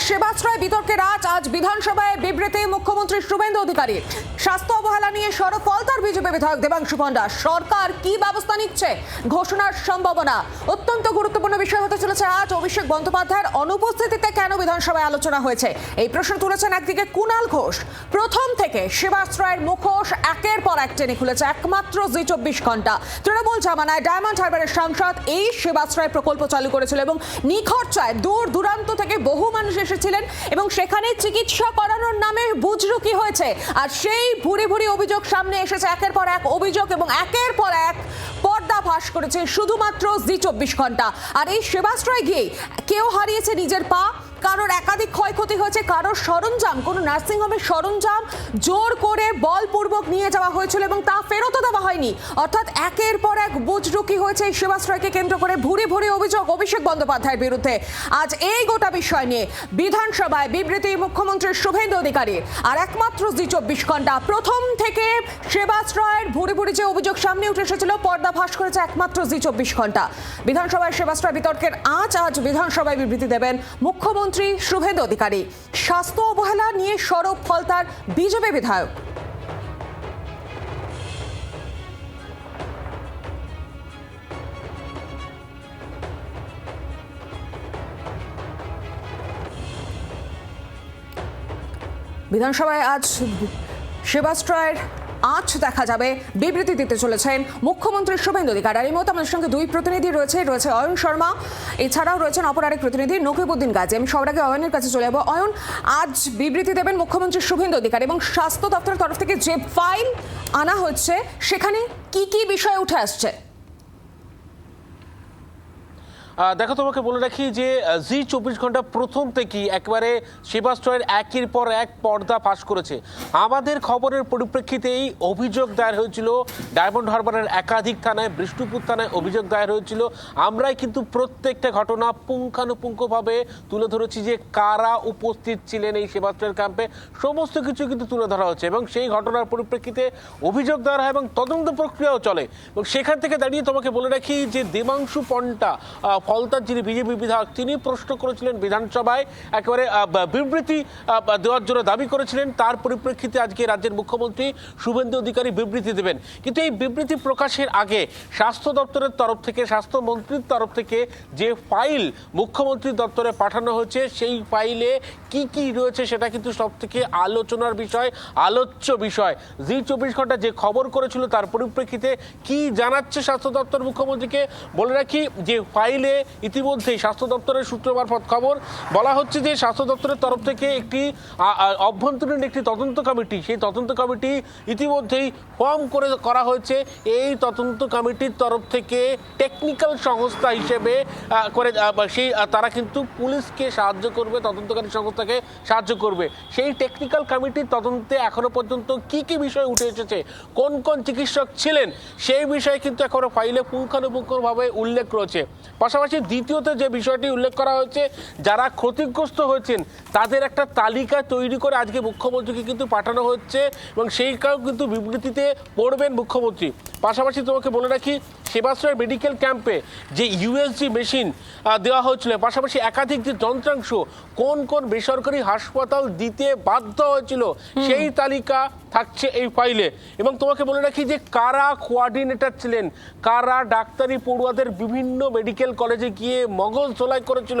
সেবাশ্রয় বিতর্কের আজ বিধানসভায় বিবৃতি মুখ্যমন্ত্রী শুভেন্দু অধিকারী। স্বাস্থ্য অবহেলা নিয়ে সরব ফলতার বিজেপি বিধায়ক দেবাংশু পণ্ডা। সরকার কি ব্যবস্থা নিচ্ছে ঘোষণার সম্ভাবনা। অত্যন্ত গুরুত্বপূর্ণ বিষয় হতে চলেছে আজ অভিষেক বন্দ্যোপাধ্যায়ের অনুপস্থিতিতে কেন বিধানসভায় আলোচনা হয়েছে এই প্রশ্ন তুলেছেন একদিকে কুণাল ঘোষ। প্রথম থেকে সেবাশ্রয়ের মুখোশ একের পর এক টেনে খুলেছে একমাত্র জি24 ঘন্টা। তৃণমূল জামানায় ডায়মন্ড হারবারের সাংসদ এই সেবাশ্রয় প্রকল্প চালু করেছিল এবং নিখরচায় দূর দূরান্ত থেকে বহু মানুষ এসেছিলেন এবং সেখানে চিকিৎসা করানোর নামে বুজরুকি হয়েছে। আর সেই ভুরি ভুরি অভিযোগ সামনে এসেছে, একের পর এক অভিযোগ এবং একের পর এক পর্দা ফাঁস করেছে শুধুমাত্র জি24 ঘন্টা। আর এই সেবাশ্রয় গিয়ে কেউ হারিয়েছে নিজের পা, কারোর একাধিক ক্ষয়ক্ষতি হয়েছে, কারোর সরঞ্জাম, কোনো নার্সিংহোমের সরঞ্জাম জোর করে বলপূর্বক নিয়ে যাওয়া হয়েছিল এবং তা ফেরতও দেওয়া হয়নি। অর্থাৎ একের পর এক বুজরুকি হয়েছে এই সেবাশ্রয়কে কেন্দ্র করে ভুরি ভুরি অভিযোগ অভিষেক বন্দ্যোপাধ্যায়ের বিরুদ্ধে। আজ এই গোটা বিষয় নিয়ে বিধানসভায় বিবৃতি মুখ্যমন্ত্রী শুভেন্দু অধিকারীর। আর একমাত্র জি24 ঘন্টা প্রথম থেকে সেবাশ্রয়ের ভুরি ভুরি যে অভিযোগ সামনে উঠে এসেছিল পর্দা ফাঁস করেছে একমাত্র জি24 ঘন্টা। বিধানসভায় সেবাশ্রয় বিতর্কের আজ বিধানসভায় বিবৃতি দেবেন মুখ্যমন্ত্রী শুভেন্দু অধিকারী। স্বাস্থ্য অবহেলা নিয়ে সরব ফলতার বিজেপি বিধায়ক। বিধানসভায় আজ সেবাশ্রয়ের দেখা যাবে, বিবৃতি দিতে চলেছেন মুখ্যমন্ত্রী শুভেন্দু অধিকারী। আর এই মুহূর্তে আমাদের সঙ্গে দুই প্রতিনিধি রয়েছে অয়ন শর্মা, এছাড়াও রয়েছেন অপর আরেক প্রতিনিধি নকিবউদ্দিন গাজী। আমি সবার আগে অয়নের কাছে চলে যাবো। অয়ন, আজ বিবৃতি দেবেন মুখ্যমন্ত্রী শুভেন্দু অধিকারী এবং স্বাস্থ্য দপ্তরের তরফ থেকে যে ফাইল আনা হচ্ছে সেখানে কি কি বিষয় উঠে আসছে? দেখো, তোমাকে বলে রাখি যে জি24 ঘন্টা প্রথম থেকেই একবারে সেবাশ্রয়ের একের পর এক পর্দা ফাঁস করেছে। আমাদের খবরের পরিপ্রেক্ষিতেই অভিযোগ দায়ের হয়েছিল ডায়মন্ড হারবারের একাধিক থানায়, বিষ্ণুপুর থানায় অভিযোগ দায়ের হয়েছিল। আমরাই কিন্তু প্রত্যেকটা ঘটনা পুঙ্খানুপুঙ্খভাবে তুলে ধরেছি যে কারা উপস্থিত ছিলেন এই সেবাশ্রয়ের ক্যাম্পে, সমস্ত কিছু কিন্তু তুলে ধরা হচ্ছে এবং সেই ঘটনার পরিপ্রেক্ষিতে অভিযোগ দায়ের হয় এবং তদন্ত প্রক্রিয়াও চলে। এবং সেখান থেকে দাঁড়িয়ে তোমাকে বলে রাখি যে দেবাংশু পণ্ডা ফলতার যিনি বিজেপি বিধায়ক, তিনি প্রশ্ন করেছিলেন বিধানসভায়, একেবারে বিবৃতি দেওয়ার জন্য দাবি করেছিলেন। তার পরিপ্রেক্ষিতে আজকে রাজ্যের মুখ্যমন্ত্রী শুভেন্দু অধিকারী বিবৃতি দেবেন। কিন্তু এই বিবৃতি প্রকাশের আগে স্বাস্থ্য দপ্তরের তরফ থেকে, স্বাস্থ্যমন্ত্রীর তরফ থেকে যে ফাইল মুখ্যমন্ত্রীর দপ্তরে পাঠানো হয়েছে সেই ফাইলে কি কি রয়েছে সেটা কিন্তু সব থেকে আলোচনার বিষয়, আলোচ্য বিষয়। জি24 ঘন্টা যে খবর করেছিল তার পরিপ্রেক্ষিতে কি জানাচ্ছে স্বাস্থ্য দপ্তর মুখ্যমন্ত্রীকে বলে রাখি যে ফাইলে ইতিমধ্যেই স্বাস্থ্য দপ্তরের সূত্র মারফত খবর বলা হচ্ছে যে স্বাস্থ্য দপ্তরের তরফ থেকে একটি অভ্যন্তরীণ একটি তদন্ত কমিটি, সেই তদন্ত কমিটি ইতিমধ্যেই ফর্ম করা হয়েছে। এই তদন্ত কমিটির তরফ থেকে টেকনিক্যাল সংস্থা হিসেবে করে সেই তারা কিন্তু পুলিশকে সাহায্য করবে, তদন্তকারী সংস্থাকে সাহায্য করবে। সেই টেকনিক্যাল কমিটির তদন্তে এখনো পর্যন্ত কি কি বিষয় উঠে এসেছে, কোন কোন চিকিৎসক ছিলেন, সেই বিষয়ে কিন্তু এখনো ফাইলে পুঙ্খানুপুঙ্খভাবে উল্লেখ রয়েছে। পাশাপাশি দ্বিতীয়ত যে বিষয়টি উল্লেখ করা হয়েছে, যারা ক্ষতিগ্রস্ত হয়েছেন তাদের একটা তালিকা তৈরি করে আজকে মুখ্যমন্ত্রীকে কিন্তু পাঠানো হচ্ছে এবং সেইটাও কিন্তু বিবৃতিতে পড়বেন মুখ্যমন্ত্রী। পাশাপাশি তোমাকে বলে রাখি সেবাশ্রয় মেডিকেল ক্যাম্পে যে ইউএসজি মেশিন দেওয়া হয়েছিল, পাশাপাশি একাধিক যে যন্ত্রাংশ কোন কোন বেসরকারি হাসপাতাল দিতে বাধ্য হয়েছিল সেই তালিকা থাকছে এই ফাইলে। এবং তোমাকে বলে রাখি যে কারা কোঅর্ডিনেটর ছিলেন, কারা ডাক্তারি পড়ুয়াদের বিভিন্ন মেডিকেল কলেজে গিয়ে মগজ ধোলাই করেছিল,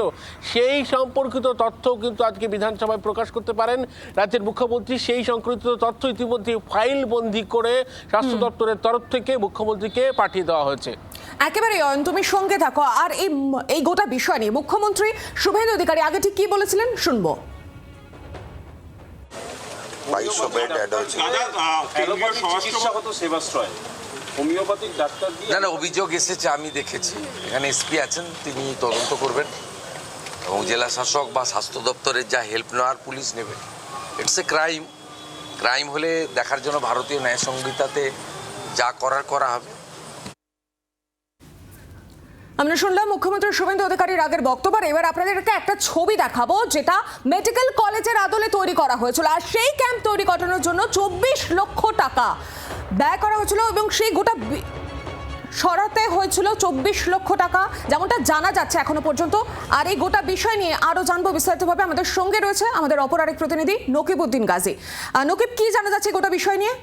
সেই সম্পর্কিত তথ্য কিন্তু আজকে বিধানসভায় প্রকাশ করতে পারেন রাজ্যের মুখ্যমন্ত্রী। সেই সংক্রান্ত তথ্য ইতিমধ্যে ফাইল বন্দি করে স্বাস্থ্য দপ্তরের তরফ থেকে মুখ্যমন্ত্রীকে পাঠিয়ে দেওয়া হয়েছে। একেবারে অয়ন, তুমি সঙ্গে থাকো। আর এই গোটা বিষয় নিয়ে মুখ্যমন্ত্রী শুভেন্দু অধিকারী আগে ঠিক কি বলেছিলেন শুনবো। 2200 বেড অ্যাড হয়েছে। হোমিওপ্যাথিক ডাক্তার না অভিযোগ এসেছে, আমি দেখেছি। এখানে এসপি আছেন, তিনি তদন্ত করবেন এবং জেলা শাসক বা স্বাস্থ্য দপ্তরের যা হেল্প নেওয়ার পুলিশ নেবে। ইটস এ ক্রাইম হলে দেখার জন্য ভারতীয় ন্যায় সংহিতাতে যা করা হবে। আমরা শুনলাম মুখ্যমন্ত্রী শুভেন্দু অধিকারীর আগের বক্তব্য। এবার আপনাদেরকে একটা ছবি দেখাবো যেটা মেডিকেল কলেজের আদলে তৈরি করা হয়েছিল। আর সেই ক্যাম্প তৈরি করানোর জন্য 24 লক্ষ টাকা ব্যয় করা হয়েছিল এবং সেই গোটা সরাতে হয়েছিল 24 লক্ষ টাকা, যেমনটা জানা যাচ্ছে এখনো পর্যন্ত। আর এই গোটা বিষয় নিয়ে আরো জানবো বিস্তারিতভাবে। আমাদের সঙ্গে রয়েছে আমাদের অপর আরেক প্রতিনিধি নকিবউদ্দিন গাজী। নকিব, কি জানা যাচ্ছে গোটা বিষয় নিয়ে?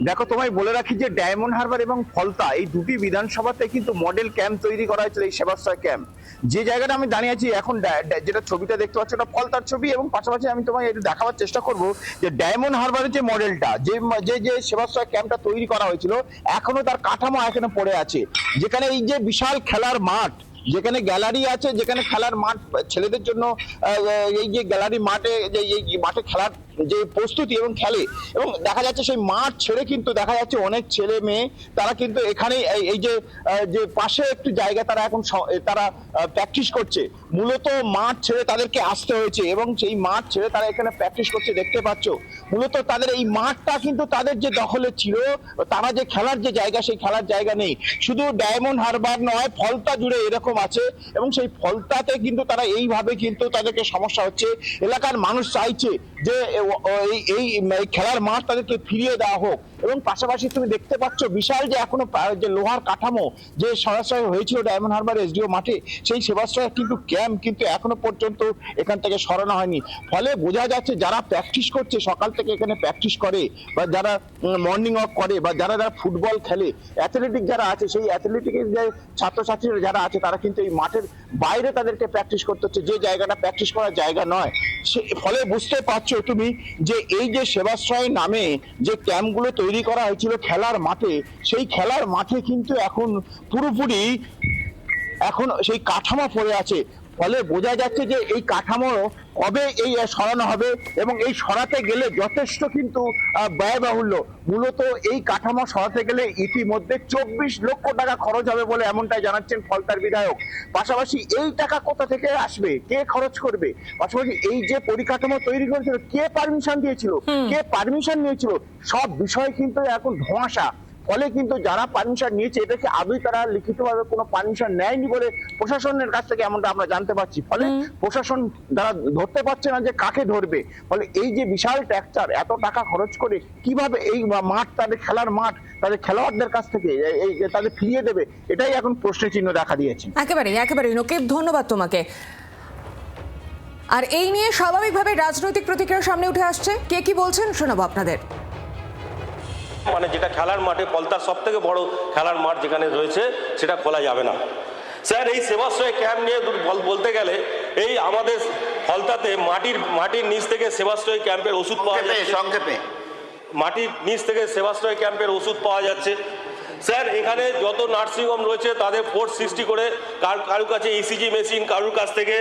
দেখো, তোমায় বলে রাখি যে ডায়মন্ড হারবার এবং ফলতা এই দুটি বিধানসভাতে কিন্তু মডেল ক্যাম্প তৈরি করা হয়েছিল, এই সেবাশ্রয় ক্যাম্প। যে জায়গাটা আমি দাঁড়িয়ে আছি এখন, যেটা ছবিটা দেখতে পাচ্ছ ওটা ফলতার ছবি, এবং পাশাপাশি আমি তোমায় একটু দেখাবার চেষ্টা করব যে ডায়মন্ড হারবারের যে মডেলটা, যে সেবাশ্রয় ক্যাম্পটা তৈরি করা হয়েছিল, এখনো তার কাঠামো এখানে পড়ে আছে। যেখানে এই যে বিশাল খেলার মাঠ, যেখানে গ্যালারি আছে, যেখানে খেলার মাঠ ছেলেদের জন্য, এই যে গ্যালারি মাঠে, যে এই মাঠে খেলার যে প্রস্তুতি এবং খেলে, এবং দেখা যাচ্ছে সেই মাঠ ছেড়ে কিন্তু দেখা যাচ্ছে অনেক ছেলে মেয়ে তারা কিন্তু এখানে এই যে পাশে একটু জায়গা তারা এখন তারা প্র্যাকটিস করছে। মূলত মাঠ ছেড়ে তাদেরকে আসতে হয়েছে এবং সেই মাঠ ছেড়ে তারা এখানে প্র্যাকটিস করছে, দেখতে পাচ্ছ। মূলত তাদের এই মাঠটা কিন্তু তাদের যে দখলে ছিল, তারা যে খেলার যে জায়গা, সেই খেলার জায়গা নেই। শুধু ডায়মন্ড হারবার নয়, ফলতা জুড়ে এরকম আছে, এবং সেই ফলতাতে কিন্তু তারা এইভাবে কিন্তু তাদেরকে সমস্যা হচ্ছে। এলাকার মানুষ চাইছে যে এই খেলার মাঠ তাদেরকে ফিরিয়ে দেওয়া হোক, এবং পাশাপাশি তুমি দেখতে পাচ্ছ বিশাল যে এখনো যে লোহার কাঠামো যে সরাসরি হয়েছিল ডায়মন্ড হারবার এসডিও মাঠে, সেই সেবাশ্রয় কিন্তু ক্যাম্প কিন্তু এখনো পর্যন্ত এখান থেকে সরানো হয়নি। ফলে বোঝা যাচ্ছে যারা প্র্যাকটিস করছে, সকাল থেকে এখানে প্র্যাকটিস করে, বা যারা মর্নিং ওয়াক করে, বা যারা ফুটবল খেলে, অ্যাথলেটিক যারা আছে, সেই অ্যাথলেটিকের যে ছাত্রছাত্রীরা যারা আছে, তারা কিন্তু এই মাঠের বাইরে তাদেরকে প্র্যাকটিস করতে হচ্ছে, যে জায়গাটা প্র্যাকটিস করার জায়গা নয়। ফলে বুঝতে পারছো তুমি যে এই যে সেবাশ্রয় নামে যে ক্যাম্পগুলো তৈরি করা হয়েছিল খেলার মাঠে, সেই খেলার মাঠে কিন্তু এখন পুরোপুরি এখন সেই কাঠামো পড়ে আছে। ফলে বোঝা যাচ্ছে যে এই কাঠামো কবে এই সরানো হবে, এবং এই সরাতে গেলে যথেষ্ট কিন্তু ব্যয়বাহুল্য। মূলত এই কাঠামো সরাতে গেলে ইতিমধ্যে 24 লক্ষ টাকা খরচ হবে বলে এমনটাই জানাচ্ছেন ফলতার বিধায়ক। পাশাপাশি এই টাকা কোথা থেকে আসবে, কে খরচ করবে, পাশাপাশি এই যে পরিকাঠামো তৈরি করেছিল, কে পারমিশন দিয়েছিল, কে পারমিশন নিয়েছিল, সব বিষয় কিন্তু এখন ধোঁয়াশা। ফলে কিন্তু যারা পারমিশন নিয়েছে, এটাকে আদৌ তারা লিখিতভাবে কোনো পারমিশন নেয়নি বলে প্রশাসনের কাছ থেকে এমনটা আমরা জানতে পারছি। ফলে প্রশাসন তারা ধরতে পারছে না যে কাকে ধরবে। ফলে এই যে বিশাল ট্যাক্সচার, এত টাকা খরচ করে কিভাবে এই মাঠ, তাদের খেলার মাঠ, তাদের খেলোয়াড়দের কাছ থেকে এই তাদের ফিরিয়ে দেবে, এটাই এখন প্রশ্নের চিহ্ন দেখা দিয়েছে। একেবারে নকিব, ধন্যবাদ তোমাকে। আর এই নিয়ে স্বাভাবিকভাবে রাজনৈতিক প্রতিক্রিয়া সামনে উঠে আসছে। কে কি বলছেন শোনাবো আপনাদের। মানে যেটা খেলার মাঠে, ফলতার সব থেকে বড় খেলার মাঠ যেখানে রয়েছে, সেটা খোলা যাবে না। স্যার, এই সেবাশ্রয় ক্যাম্প নিয়ে বলতে গেলে, এই আমাদের ফলতাতে মাটির নিচ থেকে সেবাশ্রয় ক্যাম্পের ওষুধ পাওয়া যাচ্ছে। সংক্ষেপে, মাটির নিচ থেকে সেবাশ্রয় ক্যাম্পের ওষুধ পাওয়া যাচ্ছে। স্যার, এখানে যত নার্সিংহোম রয়েছে তাদের ফোর্স সৃষ্টি করে কারুর কাছে ইসিজি মেশিন, কারুর কাছ থেকে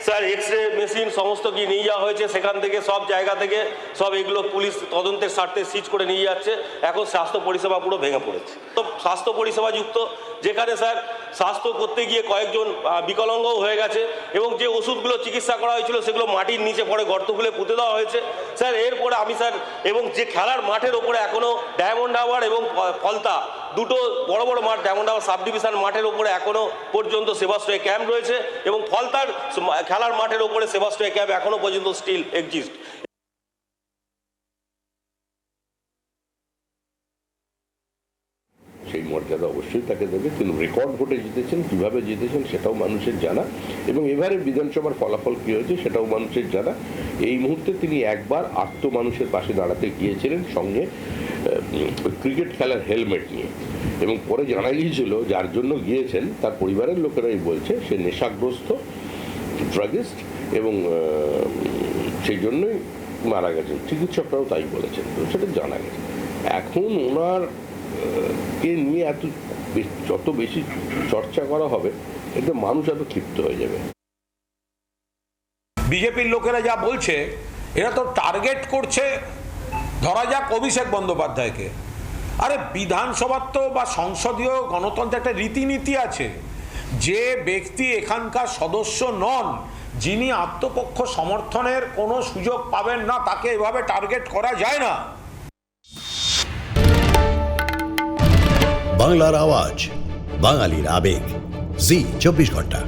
স্যার এক্স রে মেশিন সমস্ত কি নিয়ে যাওয়া হয়েছে। সেখান থেকে সব জায়গা থেকে সব এগুলো পুলিশ তদন্তের স্বার্থে সিজ করে নিয়ে যাচ্ছে। এখন স্বাস্থ্য পরিষেবা পুরো ভেঙে পড়েছে। তো স্বাস্থ্য পরিষেবা যুক্ত, যেখানে স্যার স্বাস্থ্য করতে গিয়ে কয়েকজন বিকলাঙ্গও হয়ে গেছে, এবং যে ওষুধগুলো চিকিৎসা করা হয়েছিল সেগুলো মাটির নিচে পড়ে গর্ত খুলে পুঁতে দেওয়া হয়েছে। স্যার, এরপরে আমি স্যার, এবং যে খেলার মাঠের ওপরে এখনও ডায়মন্ড হারবার এবং ফলতা দুটো বড় বড় মাঠ, ডায়মন্ড হারবার সাব ডিভিশন মাঠের ওপরে এখনও পর্যন্ত সেবাশ্রয় ক্যাম্প রয়েছে, এবং ফলতার খেলার মাঠের ওপরে সেবাশ্রয় ক্যাম্প এখনও পর্যন্ত স্টিল এক্সিস্ট। সেই মর্যাদা অবশ্যই তাকে দেবে। তিনি রেকর্ড ভোটে জিতেছেন, কিভাবে জিতেছেন সেটাও মানুষের জানা, এবং এবারে বিধানসভার ফলাফল কী হয়েছে সেটাও মানুষের জানা। এই মুহূর্তে তিনি একবার মানুষের পাশে দাঁড়াতে গিয়েছিলেন, সঙ্গে ক্রিকেট খেলার হেলমেট নিয়ে, এবং পরে জানা গিয়েছিল যার জন্য গিয়েছেন তার পরিবারের লোকেরাই বলছে সে নেশাগ্রস্ত, ড্রাগিস্ট, এবং সেই জন্যই মারা গেছেন। চিকিৎসকরাও তাই বলেছেন, তো সেটা জানা গেছে। এখন ওনার কে নিয়ে যত বেশি চর্চা করা হবে, এতে মানুষ এত ক্ষিপ্ত হয়ে যাবে। বিজেপির লোকেরা যা বলছে, এরা তো টার্গেট করছে ধরা যাক অভিষেক বন্দ্যোপাধ্যায়কে। আরে বিধানসভার তো বা সংসদীয় গণতন্ত্রের একটা রীতিনীতি আছে। যে ব্যক্তি এখানকার সদস্য নন, যিনি আত্মপক্ষ সমর্থনের কোনো সুযোগ পাবেন না, তাকে এভাবে টার্গেট করা যায় না। বাংলার আওয়াজ, বাঙালির আবেগ, জি 24 ঘন্টা।